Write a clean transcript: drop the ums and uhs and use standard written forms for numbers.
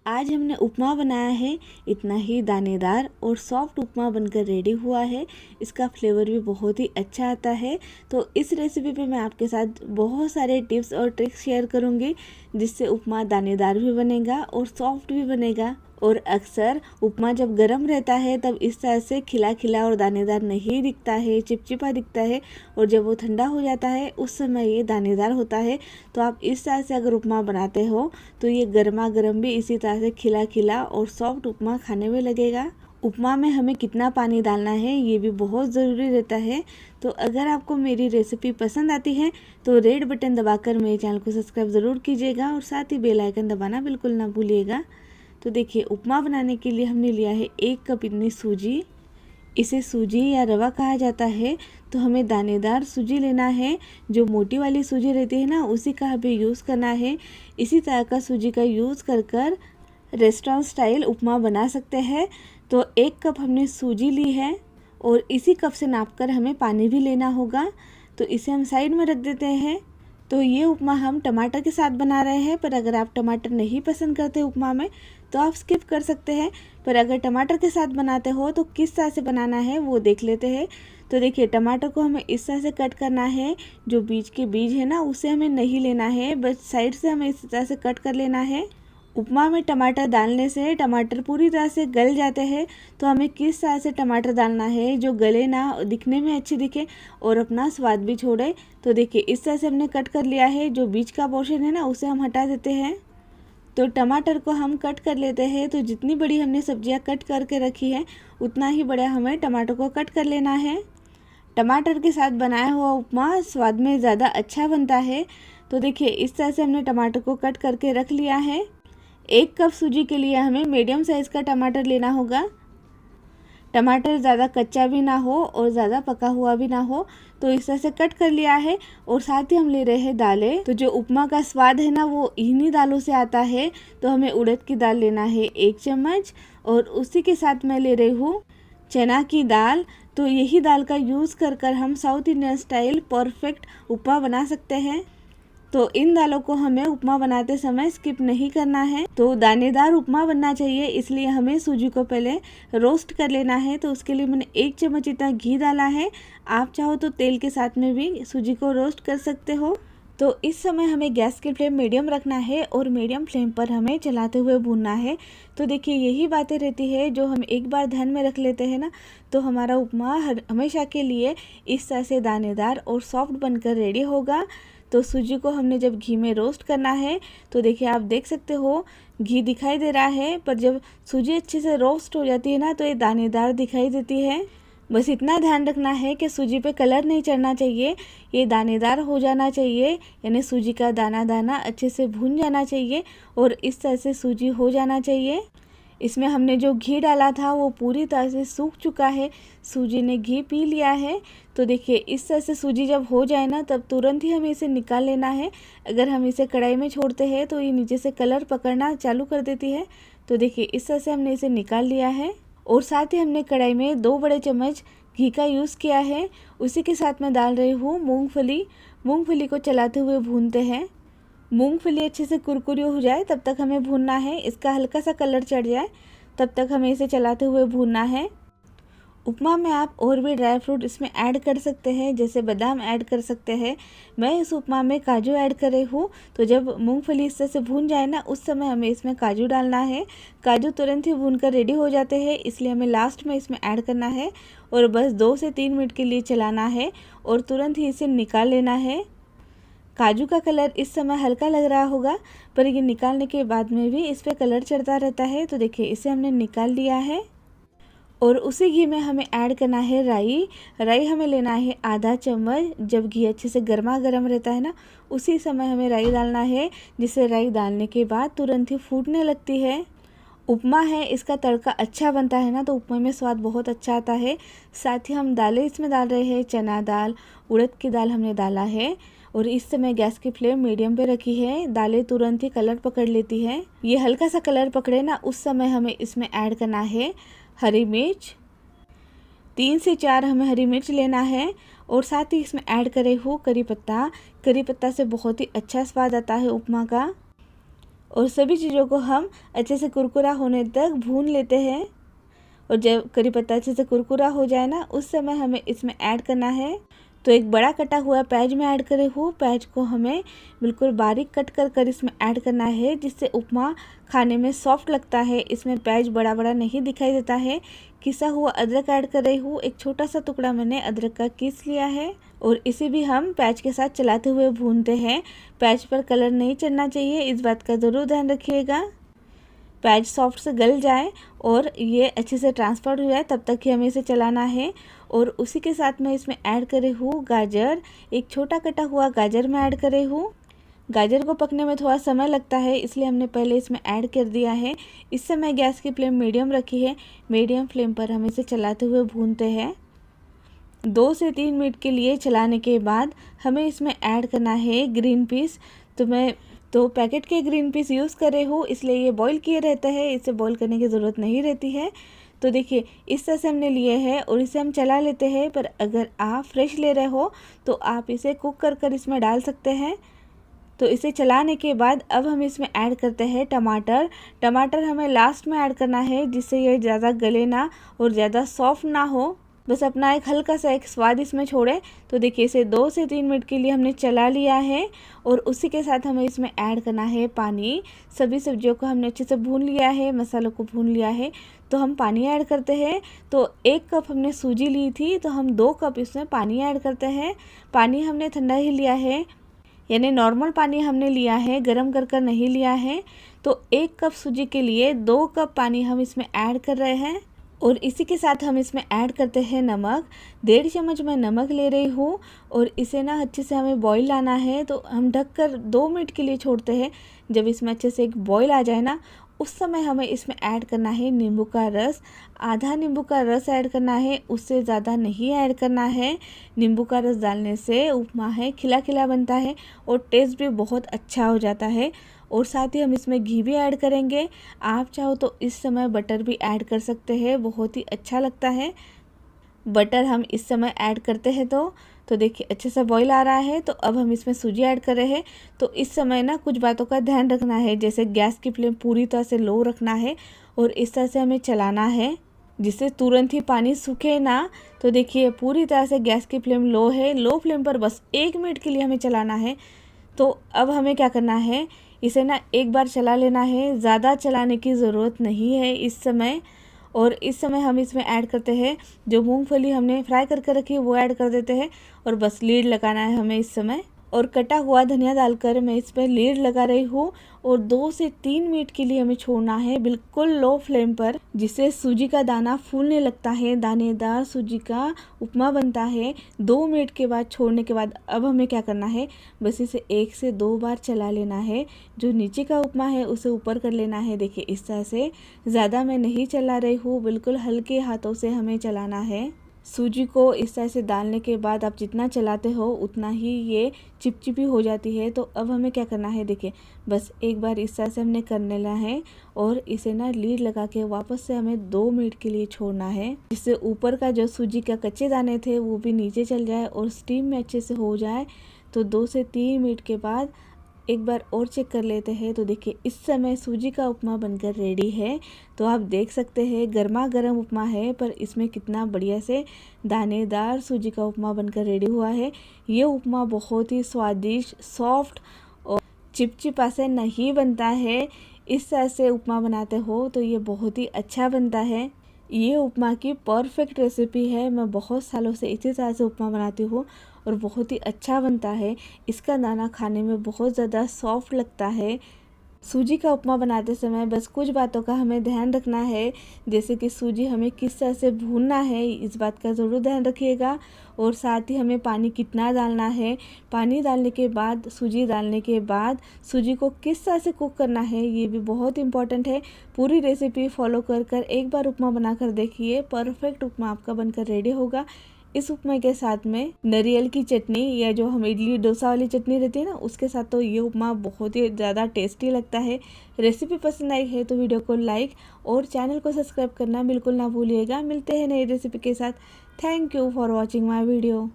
आज हमने उपमा बनाया है। इतना ही दानेदार और सॉफ्ट उपमा बनकर रेडी हुआ है। इसका फ्लेवर भी बहुत ही अच्छा आता है। तो इस रेसिपी पे मैं आपके साथ बहुत सारे टिप्स और ट्रिक्स शेयर करूँगी, जिससे उपमा दानेदार भी बनेगा और सॉफ्ट भी बनेगा। और अक्सर उपमा जब गर्म रहता है तब इस तरह से खिला खिला और दानेदार नहीं दिखता है, चिपचिपा दिखता है। और जब वो ठंडा हो जाता है उस समय ये दानेदार होता है। तो आप इस तरह से अगर उपमा बनाते हो तो ये गर्मा गर्म भी इसी तरह से खिला खिला और सॉफ्ट उपमा खाने में लगेगा। उपमा में हमें कितना पानी डालना है ये भी बहुत ज़रूरी रहता है। तो अगर आपको मेरी रेसिपी पसंद आती है तो रेड बटन दबाकर मेरे चैनल को सब्सक्राइब ज़रूर कीजिएगा और साथ ही बेल आइकन दबाना बिल्कुल ना भूलिएगा। तो देखिए, उपमा बनाने के लिए हमने लिया है 1 कप इतनी सूजी। इसे सूजी या रवा कहा जाता है। तो हमें दानेदार सूजी लेना है। जो मोटी वाली सूजी रहती है ना, उसी का हमें यूज़ करना है। इसी तरह का सूजी का यूज़ कर रेस्टोरेंट स्टाइल उपमा बना सकते हैं। तो 1 कप हमने सूजी ली है और इसी कप से नापकर हमें पानी भी लेना होगा। तो इसे हम साइड में रख देते हैं। तो ये उपमा हम टमाटर के साथ बना रहे हैं, पर अगर आप टमाटर नहीं पसंद करते उपमा में तो आप स्किप कर सकते हैं। पर अगर टमाटर के साथ बनाते हो तो किस तरह से बनाना है वो देख लेते हैं। तो देखिए, टमाटर को हमें इस तरह से कट करना है। जो बीज के बीज है ना, उसे हमें नहीं लेना है, बस साइड से हमें इस तरह से कट कर लेना है। उपमा में टमाटर डालने से टमाटर पूरी तरह से गल जाते हैं। तो हमें किस तरह से टमाटर डालना है जो गले ना, दिखने में अच्छी दिखे और अपना स्वाद भी छोड़े। तो देखिए, इस तरह से हमने कट कर लिया है। जो बीज का पोर्शन है ना, उसे हम हटा देते हैं। तो टमाटर को हम कट कर लेते हैं। तो जितनी बड़ी हमने सब्जियां कट करके रखी है उतना ही बड़ा हमें टमाटर को कट कर लेना है। टमाटर के साथ बनाया हुआ उपमा स्वाद में ज़्यादा अच्छा बनता है। तो देखिए, इस तरह से हमने टमाटर को कट करके रख लिया है। 1 कप सूजी के लिए हमें मीडियम साइज़ का टमाटर लेना होगा। टमाटर ज़्यादा कच्चा भी ना हो और ज़्यादा पका हुआ भी ना हो। तो इस तरह से कट कर लिया है। और साथ ही हम ले रहे हैं दालें। तो जो उपमा का स्वाद है ना, वो इन्हीं दालों से आता है। तो हमें उड़द की दाल लेना है 1 चम्मच और उसी के साथ मैं ले रही हूँ चना की दाल। तो यही दाल का यूज़ कर हम साउथ इंडियन स्टाइल परफेक्ट उपमा बना सकते हैं। तो इन दालों को हमें उपमा बनाते समय स्किप नहीं करना है। तो दानेदार उपमा बनना चाहिए, इसलिए हमें सूजी को पहले रोस्ट कर लेना है। तो उसके लिए मैंने 1 चम्मच इतना घी डाला है। आप चाहो तो तेल के साथ में भी सूजी को रोस्ट कर सकते हो। तो इस समय हमें गैस की फ्लेम मीडियम रखना है और मीडियम फ्लेम पर हमें चलाते हुए भूनना है। तो देखिए, यही बातें रहती है जो हम एक बार ध्यान में रख लेते हैं ना, तो हमारा उपमा हमेशा के लिए इस तरह से दानेदार और सॉफ्ट बनकर रेडी होगा। तो सूजी को हमने जब घी में रोस्ट करना है, तो देखिए, आप देख सकते हो घी दिखाई दे रहा है, पर जब सूजी अच्छे से रोस्ट हो जाती है ना, तो ये दानेदार दिखाई देती है। बस इतना ध्यान रखना है कि सूजी पे कलर नहीं चढ़ना चाहिए, ये दानेदार हो जाना चाहिए। यानी सूजी का दाना दाना अच्छे से भून जाना चाहिए और इस तरह से सूजी हो जाना चाहिए। इसमें हमने जो घी डाला था वो पूरी तरह से सूख चुका है, सूजी ने घी पी लिया है। तो देखिए, इस तरह से सूजी जब हो जाए ना, तब तुरंत ही हमें इसे निकाल लेना है। अगर हम इसे कढ़ाई में छोड़ते हैं तो ये नीचे से कलर पकड़ना चालू कर देती है। तो देखिए, इस तरह से हमने इसे निकाल लिया है। और साथ ही हमने कढ़ाई में 2 बड़े चम्मच घी का यूज़ किया है। उसी के साथ मैं डाल रही हूँ मूँगफली। मूँगफली को चलाते हुए भूनते हैं। मूंगफली अच्छे से कुरकुरी हो जाए तब तक हमें भूनना है। इसका हल्का सा कलर चढ़ जाए तब तक हमें इसे चलाते हुए भूनना है। उपमा में आप और भी ड्राई फ्रूट इसमें ऐड कर सकते हैं, जैसे बादाम ऐड कर सकते हैं। मैं इस उपमा में काजू ऐड कर रही हूँ। तो जब मूंगफली इस तरह से भून जाए ना, उस समय हमें इसमें काजू डालना है। काजू तुरंत ही भून कर रेडी हो जाते हैं, इसलिए हमें लास्ट में इसमें ऐड करना है। और बस 2 से 3 मिनट के लिए चलाना है और तुरंत ही इसे निकाल लेना है। काजू का कलर इस समय हल्का लग रहा होगा, पर ये निकालने के बाद में भी इस पर कलर चढ़ता रहता है। तो देखिए, इसे हमने निकाल लिया है। और उसी घी में हमें ऐड करना है राई। राई हमें लेना है आधा चम्मच। जब घी अच्छे से गर्मा गर्म रहता है ना, उसी समय हमें राई डालना है, जिससे राई डालने के बाद तुरंत ही फूटने लगती है। उपमा है, इसका तड़का अच्छा बनता है ना, तो उपमा में स्वाद बहुत अच्छा आता है। साथ ही हम दालें इसमें डाल रहे हैं, चना दाल, उड़द की दाल हमने डाला है। और इस समय गैस की फ्लेम मीडियम पे रखी है। दालें तुरंत ही कलर पकड़ लेती है। ये हल्का सा कलर पकड़े ना, उस समय हमें इसमें ऐड करना है हरी मिर्च। 3 से 4 हमें हरी मिर्च लेना है। और साथ ही इसमें ऐड करे हो करी पत्ता। करी पत्ता से बहुत ही अच्छा स्वाद आता है उपमा का। और सभी चीज़ों को हम अच्छे से कुरकुरा होने तक भून लेते हैं। और जब करी पत्ता अच्छे से कुरकुरा हो जाए ना, उस समय हमें इसमें ऐड करना है। तो एक बड़ा कटा हुआ प्याज में ऐड करे हूँ। प्याज को हमें बिल्कुल बारीक कट कर इसमें ऐड करना है, जिससे उपमा खाने में सॉफ्ट लगता है। इसमें प्याज बड़ा बड़ा नहीं दिखाई देता है। किसा हुआ अदरक ऐड कर रही हूँ। एक छोटा सा टुकड़ा मैंने अदरक का पीस लिया है और इसे भी हम प्याज के साथ चलाते हुए भूनते हैं। प्याज पर कलर नहीं चढ़ना चाहिए, इस बात का ज़रूर ध्यान रखिएगा। प्याज सॉफ्ट से गल जाए और ये अच्छे से ट्रांसफर हो जाए, तब तक ही हमें इसे चलाना है। और उसी के साथ मैं इसमें ऐड करे हूँ गाजर। एक छोटा कटा हुआ गाजर मैं ऐड करे हूँ। गाजर को पकने में थोड़ा समय लगता है, इसलिए हमने पहले इसमें ऐड कर दिया है। इस समय गैस की फ्लेम मीडियम रखी है। मीडियम फ्लेम पर हम इसे चलाते हुए भूनते हैं। 2 से 3 मिनट के लिए चलाने के बाद हमें इसमें ऐड करना है ग्रीन पीस। तो मैं पैकेट के ग्रीन पीस यूज़ कर रही हूँ, इसलिए ये बॉईल किए रहते हैं, इसे बॉईल करने की ज़रूरत नहीं रहती है। तो देखिए इस तरह से हमने लिए हैं और इसे हम चला लेते हैं। पर अगर आप फ्रेश ले रहे हो तो आप इसे कुक कर इसमें डाल सकते हैं। तो इसे चलाने के बाद अब हम इसमें ऐड करते हैं टमाटर। टमाटर हमें लास्ट में ऐड करना है, जिससे ये ज़्यादा गले ना और ज़्यादा सॉफ्ट ना हो, बस अपना एक हल्का सा एक स्वाद इसमें छोड़े। तो देखिए इसे 2 से 3 मिनट के लिए हमने चला लिया है और उसी के साथ हमें इसमें ऐड करना है पानी। सभी सब्जियों को हमने अच्छे से भून लिया है, मसालों को भून लिया है, तो हम पानी ऐड करते हैं। तो 1 कप हमने सूजी ली थी, तो हम 2 कप इसमें पानी ऐड करते हैं। पानी हमने ठंडा ही लिया है, यानी नॉर्मल पानी हमने लिया है, गरम कर नहीं लिया है। तो 1 कप सूजी के लिए 2 कप पानी हम इसमें ऐड कर रहे हैं। और इसी के साथ हम इसमें ऐड करते हैं नमक। 1.5 चम्मच मैं नमक ले रही हूँ और इसे ना अच्छे से हमें बॉईल लाना है। तो हम ढककर 2 मिनट के लिए छोड़ते हैं। जब इसमें अच्छे से एक बॉईल आ जाए ना, उस समय हमें इसमें ऐड करना है नींबू का रस। आधा नींबू का रस ऐड करना है, उससे ज़्यादा नहीं ऐड करना है। नींबू का रस डालने से उपमा है खिला खिला बनता है और टेस्ट भी बहुत अच्छा हो जाता है। और साथ ही हम इसमें घी भी ऐड करेंगे। आप चाहो तो इस समय बटर भी ऐड कर सकते हैं, बहुत ही अच्छा लगता है। बटर हम इस समय ऐड करते हैं तो देखिए अच्छे से बॉईल आ रहा है। तो अब हम इसमें सूजी ऐड कर रहे हैं। तो इस समय ना कुछ बातों का ध्यान रखना है, जैसे गैस की फ्लेम पूरी तरह से लो रखना है और इस तरह से हमें चलाना है, जिससे तुरंत ही पानी सूखे ना। तो देखिए पूरी तरह से गैस की फ्लेम लो है। लो फ्लेम पर बस 1 मिनट के लिए हमें चलाना है। तो अब हमें क्या करना है, इसे ना एक बार चला लेना है, ज़्यादा चलाने की ज़रूरत नहीं है इस समय। और इस समय हम इसमें ऐड करते हैं जो मूंगफली हमने फ्राई करके रखी है, वो ऐड कर देते हैं और बस लीड लगाना है हमें इस समय। और कटा हुआ धनिया डालकर मैं इस पर लीड लगा रही हूँ और 2 से 3 मिनट के लिए हमें छोड़ना है बिल्कुल लो फ्लेम पर, जिससे सूजी का दाना फूलने लगता है, दानेदार सूजी का उपमा बनता है। 2 मिनट के बाद छोड़ने के बाद अब हमें क्या करना है, बस इसे 1 से 2 बार चला लेना है। जो नीचे का उपमा है उसे ऊपर कर लेना है। देखिए इस तरह से, ज़्यादा मैं नहीं चला रही हूँ, बिल्कुल हल्के हाथों से हमें चलाना है। सूजी को इस तरह से डालने के बाद आप जितना चलाते हो उतना ही ये चिपचिपी हो जाती है। तो अब हमें क्या करना है, देखिए बस एक बार इस तरह से हमने कर लेना है और इसे ना लीड लगा के वापस से हमें 2 मिनट के लिए छोड़ना है, जिससे ऊपर का जो सूजी का कच्चे दाने थे वो भी नीचे चल जाए और स्टीम में अच्छे से हो जाए। तो 2 से 3 मिनट के बाद एक बार और चेक कर लेते हैं। तो देखिए इस समय सूजी का उपमा बनकर रेडी है। तो आप देख सकते हैं गर्मा गर्म उपमा है, पर इसमें कितना बढ़िया से दानेदार सूजी का उपमा बनकर रेडी हुआ है। ये उपमा बहुत ही स्वादिष्ट, सॉफ्ट और चिपचिपा से नहीं बनता है। इस तरह से उपमा बनाते हो तो ये बहुत ही अच्छा बनता है। ये उपमा की परफेक्ट रेसिपी है। मैं बहुत सालों से इसी तरह से उपमा बनाती हूँ और बहुत ही अच्छा बनता है। इसका दाना खाने में बहुत ज़्यादा सॉफ्ट लगता है। सूजी का उपमा बनाते समय बस कुछ बातों का हमें ध्यान रखना है, जैसे कि सूजी हमें किस तरह से भूनना है, इस बात का ज़रूर ध्यान रखिएगा। और साथ ही हमें पानी कितना डालना है, पानी डालने के बाद, सूजी डालने के बाद सूजी को किस तरह से कुक करना है, ये भी बहुत इंपॉर्टेंट है। पूरी रेसिपी फॉलो कर एक बार उपमा बनाकर देखिए, परफेक्ट उपमा आपका बनकर रेडी होगा। इस उपमा के साथ में नारियल की चटनी या जो हम इडली डोसा वाली चटनी रहती है ना, उसके साथ तो ये उपमा बहुत ही ज़्यादा टेस्टी लगता है। रेसिपी पसंद आई है तो वीडियो को लाइक और चैनल को सब्सक्राइब करना बिल्कुल ना भूलिएगा। मिलते हैं नई रेसिपी के साथ। Thank you for watching my video.